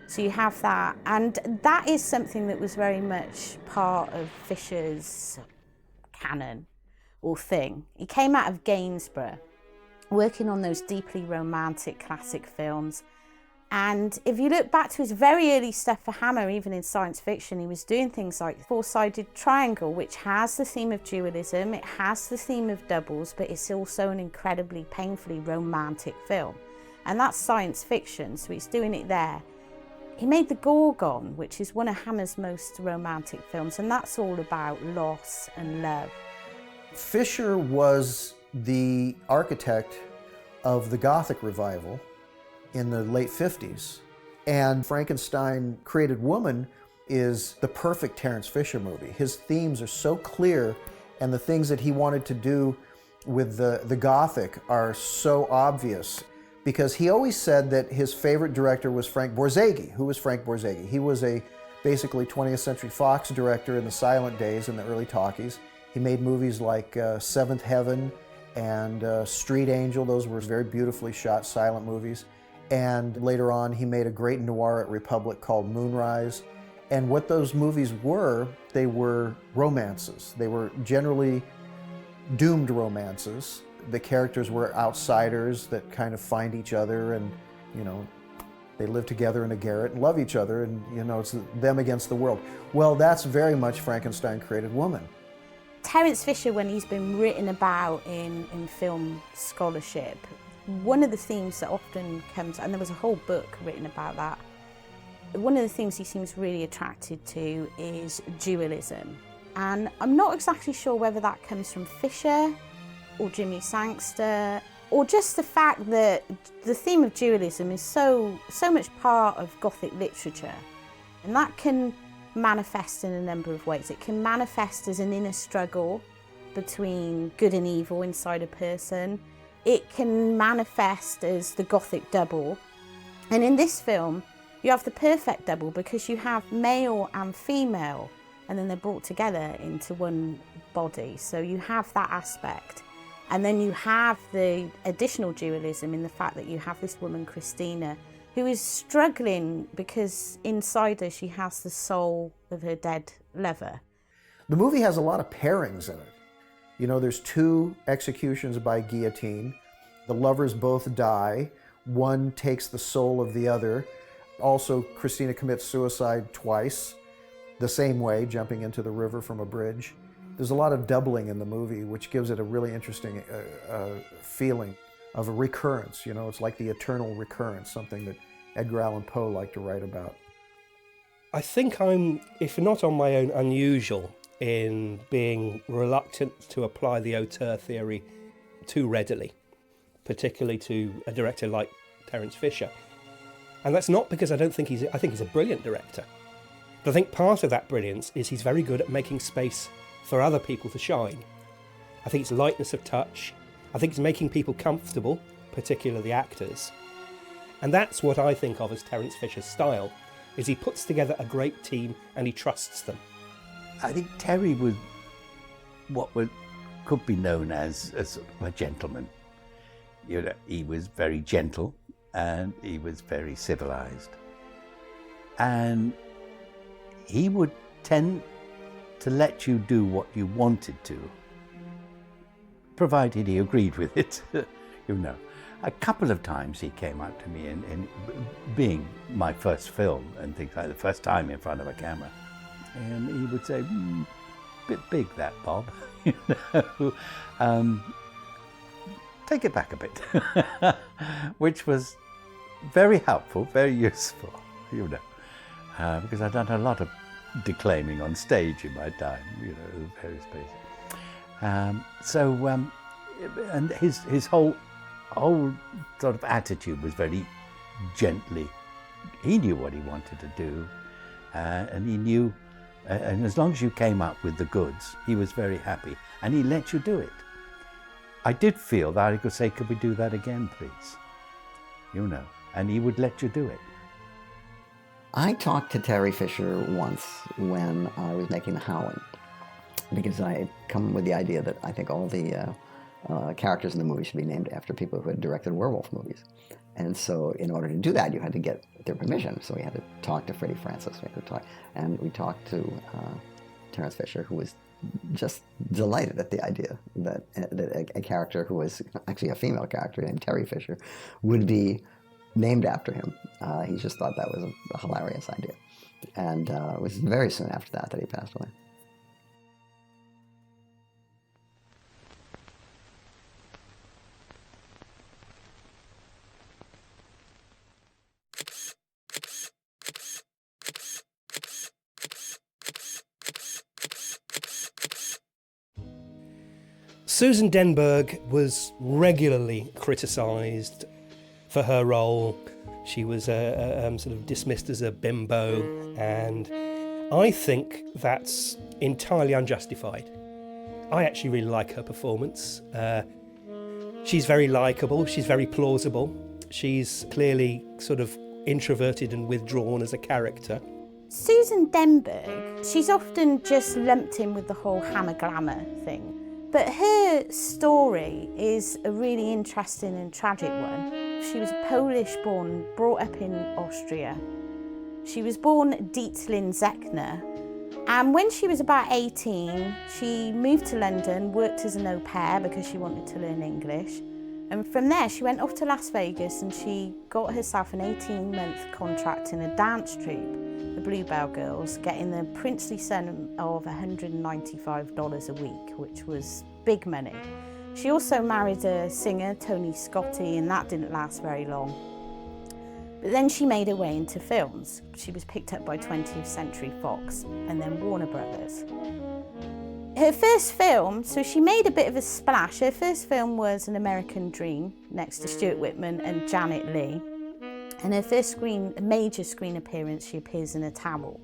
So you have that, and that is something that was very much part of Fisher's canon or thing. He came out of Gainsborough, working on those deeply romantic classic films. And if you look back to his very early stuff for Hammer, even in science fiction, he was doing things like Four-Sided Triangle, which has the theme of dualism, it has the theme of doubles, but it's also an incredibly painfully romantic film. And that's science fiction, so he's doing it there. He made The Gorgon, which is one of Hammer's most romantic films, and that's all about loss and love. Fisher was the architect of the Gothic revival in the late 50s. And Frankenstein Created Woman is the perfect Terence Fisher movie. His themes are so clear, and the things that he wanted to do with the Gothic are so obvious, because he always said that his favorite director was Frank Borzage. Who was Frank Borzage? He was a basically 20th Century Fox director in the silent days, in the early talkies. He made movies like Seventh Heaven and Street Angel. Those were very beautifully shot silent movies. And later on, he made a great noir at Republic called Moonrise. And what those movies were, they were romances. They were generally doomed romances. The characters were outsiders that kind of find each other, and, you know, they live together in a garret and love each other, and, you know, it's them against the world. Well, that's very much Frankenstein Created Woman. Terence Fisher, when he's been written about in film scholarship, one of the themes that often comes, and there was a whole book written about that, one of the themes he seems really attracted to is dualism. And I'm not exactly sure whether that comes from Fisher or Jimmy Sangster, or just the fact that the theme of dualism is so much part of Gothic literature. And that can manifest in a number of ways. It can manifest as an inner struggle between good and evil inside a person. It can manifest as the Gothic double. And in this film, you have the perfect double, because you have male and female, and then they're brought together into one body. So you have that aspect. And then you have the additional dualism in the fact that you have this woman, Christina, who is struggling because inside her she has the soul of her dead lover. The movie has a lot of pairings in it. You know, there's 2 executions by guillotine. The lovers both die. One takes the soul of the other. Also, Christina commits suicide twice, the same way, jumping into the river from a bridge. There's a lot of doubling in the movie, which gives it a really interesting feeling of a recurrence. You know, it's like the eternal recurrence, something that Edgar Allan Poe liked to write about. I think I'm, if not on my own, unusual in being reluctant to apply the auteur theory too readily, particularly to a director like Terence Fisher. And that's not because I think he's a brilliant director. But I think part of that brilliance is he's very good at making space for other people to shine. I think it's lightness of touch. I think it's making people comfortable, particularly the actors. And that's what I think of as Terence Fisher's style, is he puts together a great team and he trusts them. I think Terry was what could be known as a sort of a gentleman. You know, he was very gentle and he was very civilized. And he would tend to let you do what you wanted to, provided he agreed with it. You know, a couple of times he came up to me, and being my first film and things like the first time in front of a camera, and he would say, "Bit big that, Bob." You know, take it back a bit, which was very helpful, very useful. You know, because I'd done a lot of declaiming on stage in my time, you know, various places. And his whole sort of attitude was very gently. He knew what he wanted to do, and he knew, and as long as you came up with the goods, he was very happy, and he let you do it. I did feel that I could say, "Could we do that again, please?" You know, and he would let you do it. I talked to Terry Fisher once when I was making The Howling, because I had come with the idea that I think all the characters in the movie should be named after people who had directed werewolf movies. And so in order to do that, you had to get their permission. So we had to talk to Freddie Francis, and we talked to Terence Fisher, who was just delighted at the idea that a character who was actually a female character named Terry Fisher would be named after him. He just thought that was a hilarious idea. And it was very soon after that he passed away. Susan Denberg was regularly criticised for her role. She was sort of dismissed as a bimbo, and I think that's entirely unjustified. I actually really like her performance. She's very likeable, she's very plausible. She's clearly sort of introverted and withdrawn as a character. Susan Denberg, she's often just lumped in with the whole Hammer glamour thing. But her story is a really interesting and tragic one. She was Polish-born, brought up in Austria. She was born Dietlin Zechner, and when she was about 18, she moved to London, worked as an au pair because she wanted to learn English. And from there, she went off to Las Vegas and she got herself an 18-month contract in a dance troupe, the Bluebell Girls, getting the princely sum of $195 a week, which was big money. She also married a singer, Tony Scotti, and that didn't last very long. But then she made her way into films. She was picked up by 20th Century Fox and then Warner Brothers. Her first film, so she made a bit of a splash. Her first film was An American Dream, next to Stuart Whitman and Janet Leigh. And her first major screen appearance, she appears in a towel.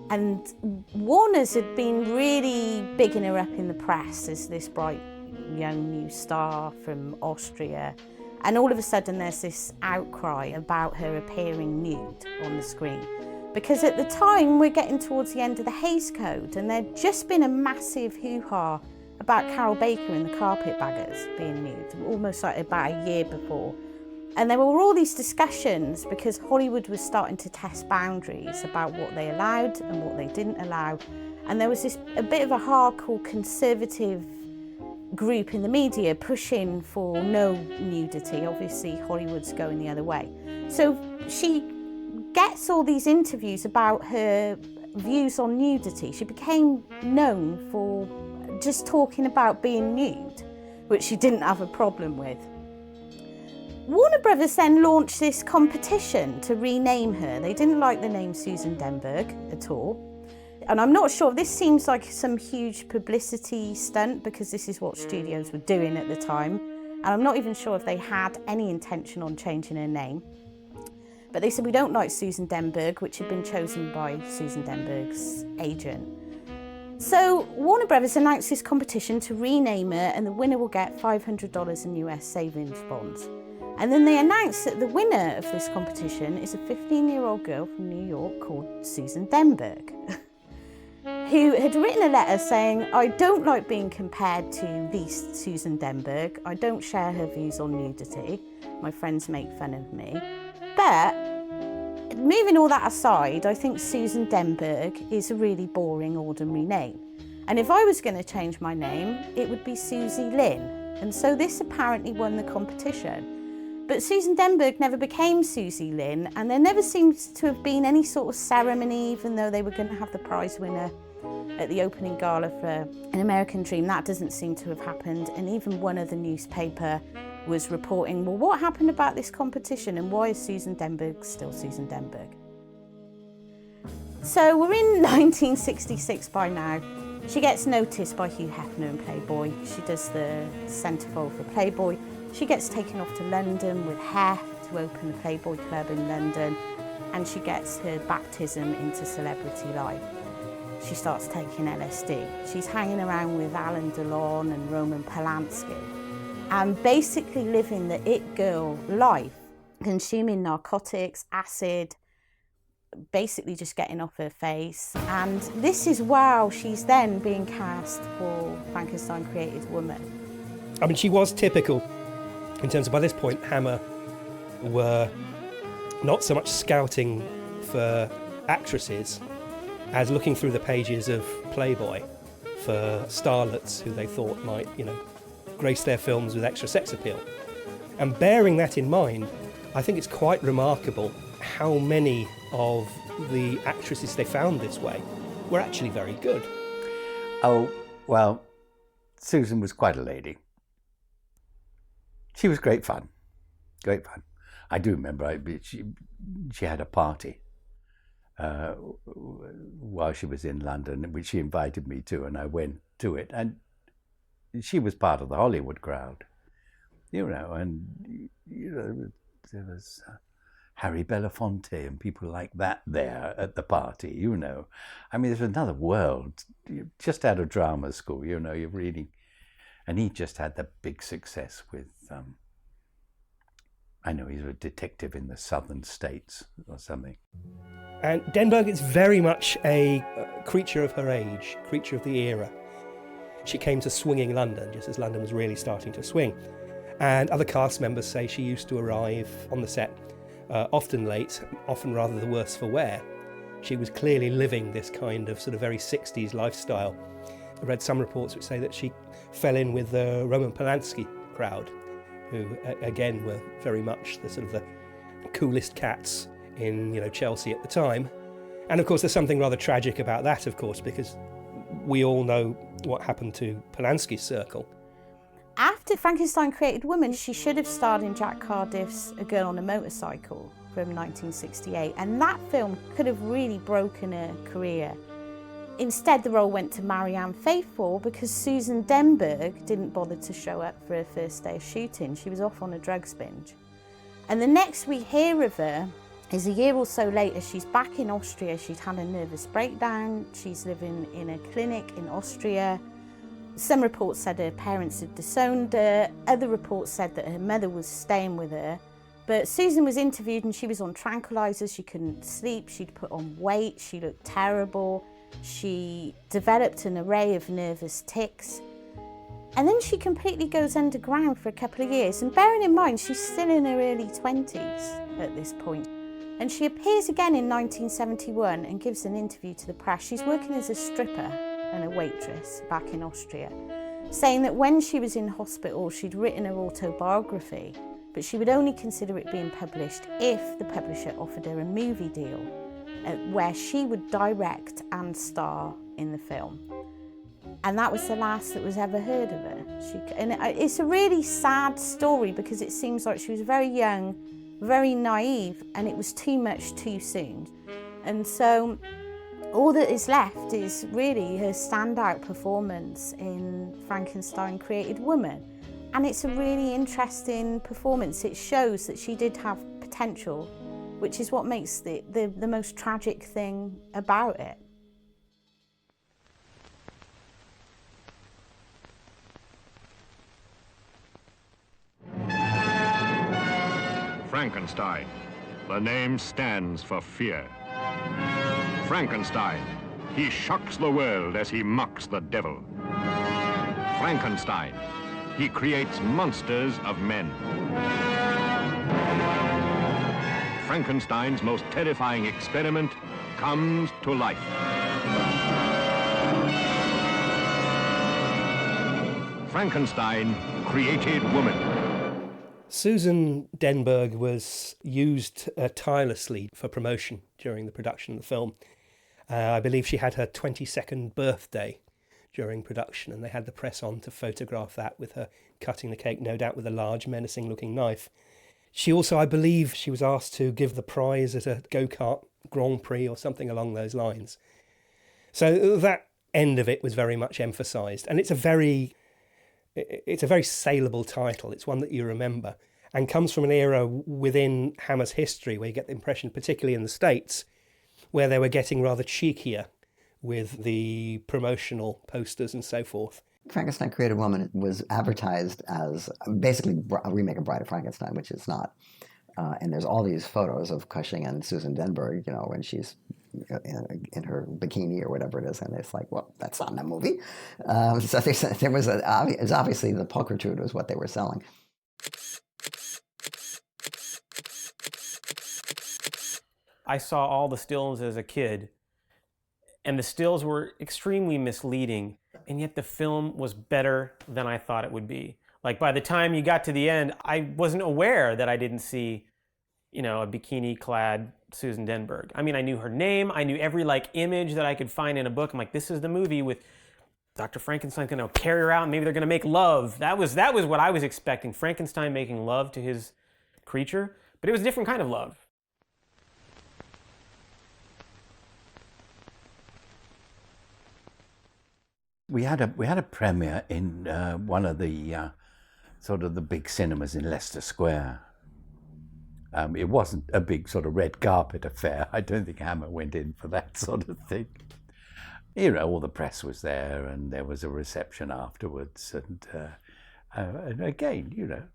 And Warner's had been really bigging her up in the press as this bright young new star from Austria. And all of a sudden there's this outcry about her appearing nude on the screen. Because at the time we're getting towards the end of the Hays Code, and there'd just been a massive hoo-ha about Carol Baker and the Carpetbaggers being nude, almost like about a year before. And there were all these discussions because Hollywood was starting to test boundaries about what they allowed and what they didn't allow. And there was a bit of a hardcore conservative group in the media pushing for no nudity. Obviously, Hollywood's going the other way. So she gets all these interviews about her views on nudity. She became known for just talking about being nude, which she didn't have a problem with. Warner Brothers then launched this competition to rename her. They didn't like the name Susan Denberg at all. And I'm not sure, this seems like some huge publicity stunt because this is what studios were doing at the time. And I'm not even sure if they had any intention on changing her name. But they said, we don't like Susan Denberg, which had been chosen by Susan Denberg's agent. So Warner Brothers announced this competition to rename her, and the winner will get $500 in US savings bonds. And then they announced that the winner of this competition is a 15-year-old girl from New York called Susan Denberg, who had written a letter saying, I don't like being compared to the Susan Denberg. I don't share her views on nudity. My friends make fun of me. But moving all that aside, I think Susan Denberg is a really boring, ordinary name. And if I was going to change my name, it would be Susie Lynn. And so this apparently won the competition. But Susan Denberg never became Susie Lynn, and there never seems to have been any sort of ceremony, even though they were going to have the prize winner at the opening gala for An American Dream. That doesn't seem to have happened. And even one other newspaper was reporting, well, what happened about this competition and why is Susan Denberg still Susan Denberg? So we're in 1966 by now. She gets noticed by Hugh Hefner in Playboy. She does the centerfold for Playboy. She gets taken off to London with Hef to open the Playboy Club in London, and she gets her baptism into celebrity life. She starts taking LSD. She's hanging around with Alain Delon and Roman Polanski, and basically living the it girl life, consuming narcotics, acid, basically just getting off her face. And this is while she's then being cast for Frankenstein Created Woman. I mean, she was typical in terms of, by this point, Hammer were not so much scouting for actresses as looking through the pages of Playboy for starlets who they thought might, grace their films with extra sex appeal. And bearing that in mind, I think it's quite remarkable how many of the actresses they found this way were actually very good. Oh, well, Susan was quite a lady. She was great fun. Great fun. I do remember she had a party while she was in London, which she invited me to, and I went to it. And she was part of the Hollywood crowd, and there was Harry Belafonte and people like that there at the party, I mean, there's another world. Just out of drama school, you're reading. And he just had the big success with, I know he's a detective in the southern states or something. And Denberg is very much a creature of her age, creature of the era. She came to swinging London, just as London was really starting to swing. And other cast members say she used to arrive on the set often late, often rather the worse for wear. She was clearly living this kind of sort of very 60s lifestyle. I read some reports which say that she fell in with the Roman Polanski crowd, who again were very much the sort of the coolest cats in Chelsea at the time. And of course there's something rather tragic about that, of course, because we all know what happened to Polanski's circle. After Frankenstein Created Woman, she should have starred in Jack Cardiff's A Girl on a Motorcycle from 1968, and that film could have really broken her career. Instead, the role went to Marianne Faithfull because Susan Denberg didn't bother to show up for her first day of shooting. She was off on a drugs binge. And the next we hear of her is a year or so later. She's back in Austria. She'd had a nervous breakdown. She's living in a clinic in Austria. Some reports said her parents had disowned her. Other reports said that her mother was staying with her. But Susan was interviewed and she was on tranquilizers. She couldn't sleep. She'd put on weight. She looked terrible. She developed an array of nervous tics. And then she completely goes underground for a couple of years. And bearing in mind, she's still in her early 20s at this point. And she appears again in 1971 and gives an interview to the press. She's working as a stripper and a waitress back in Austria, saying that when she was in hospital, she'd written her autobiography, but she would only consider it being published if the publisher offered her a movie deal where she would direct and star in the film. And that was the last that was ever heard of her. And it's a really sad story because it seems like she was very young, very naive, and it was too much too soon. And so all that is left is really her standout performance in Frankenstein Created Woman. And it's a really interesting performance. It shows that she did have potential, which is what makes the most tragic thing about it. Frankenstein. The name stands for fear. Frankenstein. He shocks the world as he mocks the devil. Frankenstein. He creates monsters of men. Frankenstein's most terrifying experiment comes to life. Frankenstein Created Woman. Susan Denberg was used tirelessly for promotion during the production of the film. I believe she had her 22nd birthday during production, and they had the press on to photograph that with her cutting the cake, no doubt with a large, menacing-looking knife. She also, I believe, she was asked to give the prize at a go-kart Grand Prix or something along those lines. So that end of it was very much emphasised, and it's a very saleable title. It's one that you remember, and comes from an era within Hammer's history where you get the impression, particularly in the States, where they were getting rather cheekier with the promotional posters and so forth. Frankenstein Created Woman was advertised as basically a remake of Bride of Frankenstein, which it's not. And there's all these photos of Cushing and Susan Denberg, when she's in her bikini or whatever it is, and it's like, well, that's not in a movie. So there was obviously the pulchritude was what they were selling. I saw all the stills as a kid, and the stills were extremely misleading, and yet the film was better than I thought it would be. Like, by the time you got to the end, I wasn't aware that I didn't see, a bikini-clad Susan Denberg. I mean, I knew her name, I knew every, image that I could find in a book. I'm like, this is the movie with Dr. Frankenstein's gonna carry her out, and maybe they're gonna make love. That was what I was expecting, Frankenstein making love to his creature, but it was a different kind of love. We had a premiere in one of the sort of the big cinemas in Leicester Square. It wasn't a big sort of red carpet affair. I don't think Hammer went in for that sort of thing. All the press was there, and there was a reception afterwards. And again,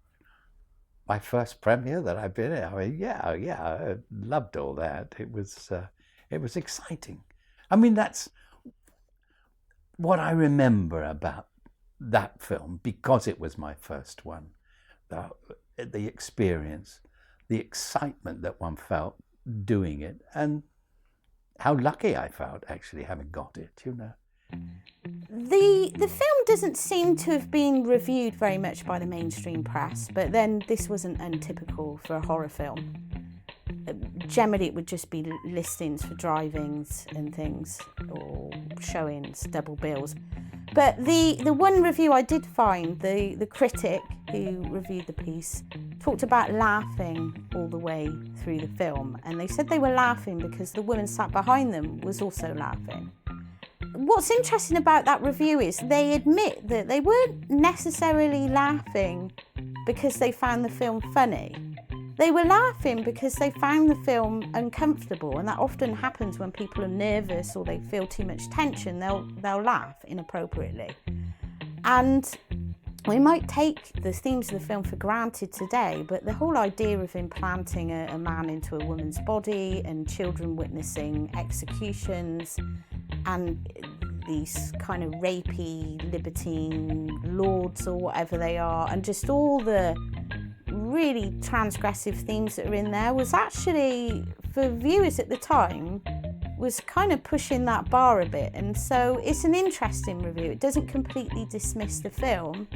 my first premiere that I've been in. I mean, I loved all that. It was exciting. I mean, that's what I remember about that film, because it was my first one. The experience, the excitement that one felt doing it, and how lucky I felt actually having got it, The film doesn't seem to have been reviewed very much by the mainstream press, but then this wasn't untypical for a horror film. Generally it would just be listings for drive-ins and things, or showings, double bills. But the one review I did find, the critic who reviewed the piece talked about laughing all the way through the film, and they said they were laughing because the woman sat behind them was also laughing. What's interesting about that review is they admit that they weren't necessarily laughing because they found the film funny. They were laughing because they found the film uncomfortable, and that often happens when people are nervous or they feel too much tension. They'll laugh inappropriately. And we might take the themes of the film for granted today, but the whole idea of implanting a man into a woman's body and children witnessing executions and these kind of rapey, libertine lords or whatever they are, and just all the really transgressive themes that are in there, was actually, for viewers at the time, was kind of pushing that bar a bit. And so it's an interesting review. It doesn't completely dismiss the film,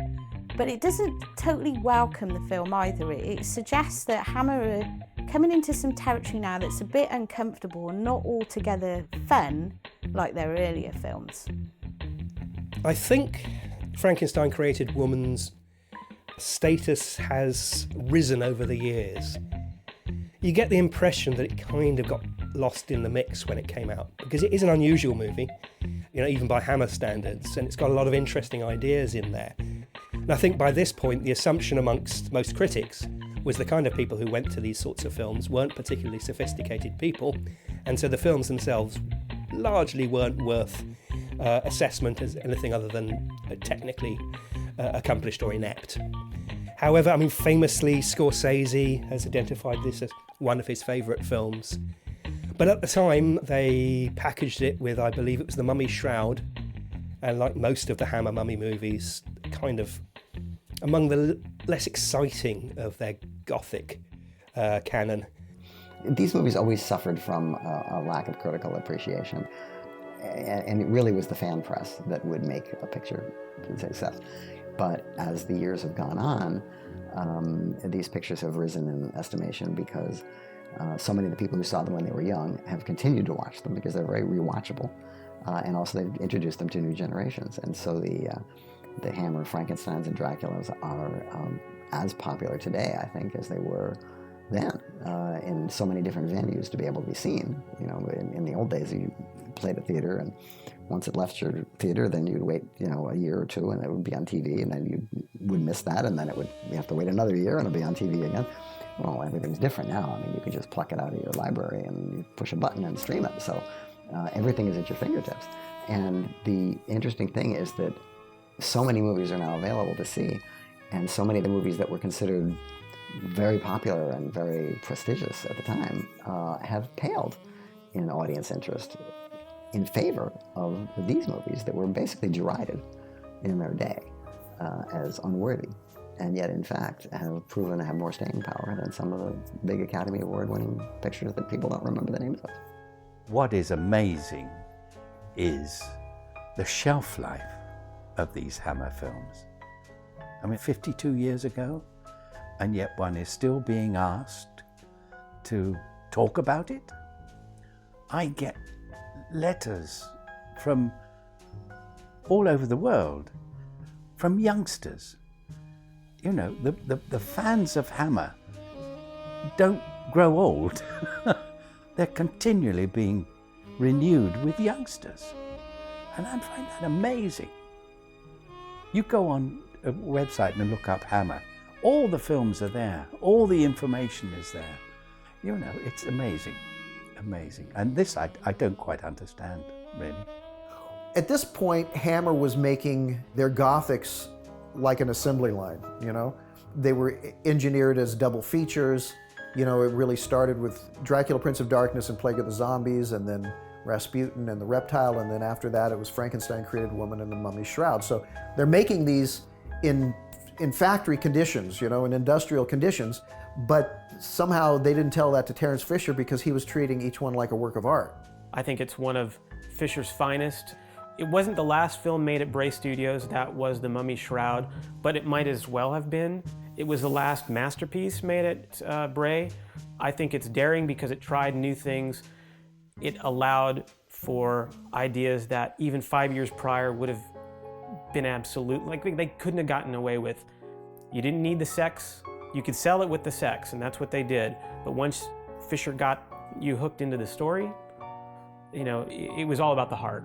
but it doesn't totally welcome the film either. It suggests that Hammer are coming into some territory now that's a bit uncomfortable and not altogether fun like their earlier films. I think Frankenstein Created Woman's status has risen over the years. You get the impression that it kind of got lost in the mix when it came out, because it is an unusual movie, even by Hammer standards, and it's got a lot of interesting ideas in there. And I think by this point, the assumption amongst most critics was the kind of people who went to these sorts of films weren't particularly sophisticated people, and so the films themselves largely weren't worth assessment as anything other than technically accomplished or inept. However, famously, Scorsese has identified this as one of his favourite films. But at the time, they packaged it with, I believe it was The Mummy's Shroud, and like most of the Hammer mummy movies, kind of among the less exciting of their gothic canon. These movies always suffered from a lack of critical appreciation, and it really was the fan press that would make a picture a success. But as the years have gone on, these pictures have risen in estimation because so many of the people who saw them when they were young have continued to watch them because they're very rewatchable, and also they've introduced them to new generations. And so the Hammer, Frankensteins, and Draculas are as popular today, I think, as they were then, in so many different venues to be able to be seen. In the old days, you played at theater, and once it left your theater, then you'd wait, a year or two, and it would be on TV, and then you would miss that, and then you have to wait another year, and it'll be on TV again. Well, everything's different now. You can just pluck it out of your library and you push a button and stream it. So everything is at your fingertips. And the interesting thing is that so many movies are now available to see, and so many of the movies that were considered very popular and very prestigious at the time have paled in audience interest in favor of these movies that were basically derided in their day as unworthy. and yet in fact have proven to have more staying power than some of the big Academy Award-winning pictures that people don't remember the names of. What is amazing is the shelf life of these Hammer films. I mean, 52 years ago, and yet one is still being asked to talk about it. I get letters from all over the world, from youngsters. You know, the fans of Hammer don't grow old. They're continually being renewed with youngsters. And I find that amazing. You go on a website and look up Hammer. All the films are there. All the information is there. You know, it's amazing, amazing. And this I don't quite understand, really. At this point, Hammer was making their Gothics like an assembly line, you know? They were engineered as double features. You know, it really started with Dracula, Prince of Darkness and Plague of the Zombies, and then Rasputin and the Reptile, and then after that it was Frankenstein Created Woman and the Mummy's Shroud. So they're making these in factory conditions, you know, in industrial conditions, but somehow they didn't tell that to Terence Fisher because he was treating each one like a work of art. I think it's one of Fisher's finest. It wasn't the last film made at Bray Studios, that was The Mummy's Shroud, but it might as well have been. It was the last masterpiece made at Bray. I think it's daring because it tried new things. It allowed for ideas that even 5 years prior would have been absolute, like they couldn't have gotten away with. You didn't need the sex. You could sell it with the sex, and that's what they did. But once Fisher got you hooked into the story, you know, it was all about the heart.